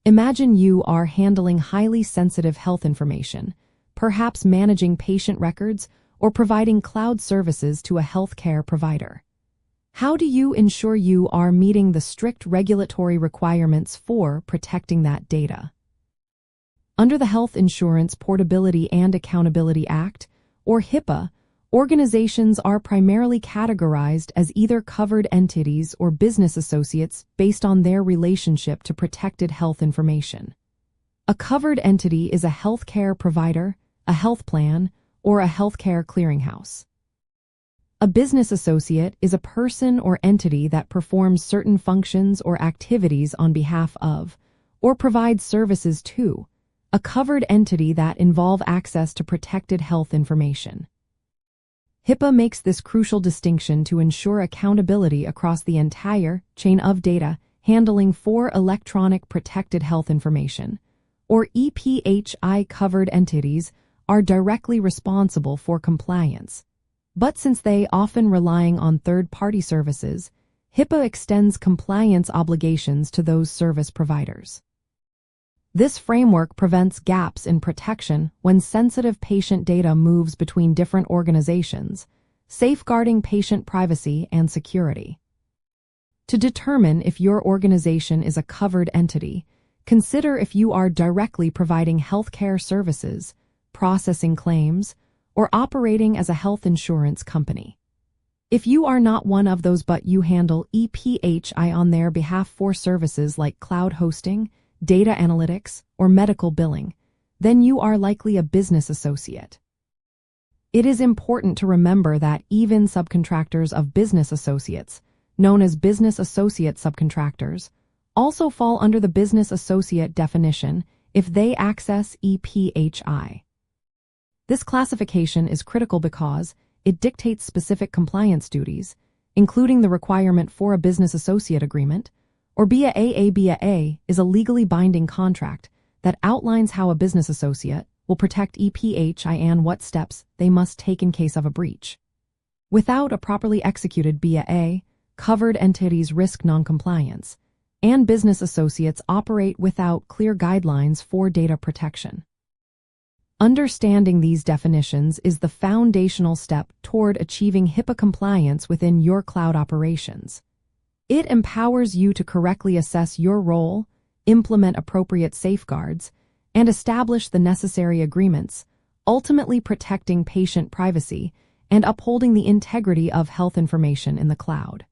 Imagine you are handling highly sensitive health information, perhaps managing patient records or providing cloud services to a healthcare provider. How do you ensure you are meeting the strict regulatory requirements for protecting that data? Under the Health Insurance Portability and Accountability Act, or HIPAA, organizations are primarily categorized as either covered entities or business associates based on their relationship to protected health information. A covered entity is a healthcare provider, a health plan, or a healthcare clearinghouse. A business associate is a person or entity that performs certain functions or activities on behalf of, or provides services to, a covered entity that involve access to protected health information. HIPAA makes this crucial distinction to ensure accountability across the entire chain of data handling for electronic protected health information, or EPHI. Covered entities are directly responsible for compliance. But since they often relying on third-party services, HIPAA extends compliance obligations to those service providers. This framework prevents gaps in protection when sensitive patient data moves between different organizations, safeguarding patient privacy and security. To determine if your organization is a covered entity, consider if you are directly providing healthcare services, processing claims, or operating as a health insurance company. If you are not one of those but you handle EPHI on their behalf for services like cloud hosting, data analytics, or medical billing, then you are likely a business associate. It is important to remember that even subcontractors of business associates, known as business associate subcontractors, also fall under the business associate definition if they access EPHI. This classification is critical because it dictates specific compliance duties, including the requirement for a business associate agreement, or BAA. BAA is a legally binding contract that outlines how a business associate will protect EPHI and what steps they must take in case of a breach. Without a properly executed BAA, covered entities risk noncompliance, and business associates operate without clear guidelines for data protection. Understanding these definitions is the foundational step toward achieving HIPAA compliance within your cloud operations. It empowers you to correctly assess your role, implement appropriate safeguards, and establish the necessary agreements, ultimately protecting patient privacy and upholding the integrity of health information in the cloud.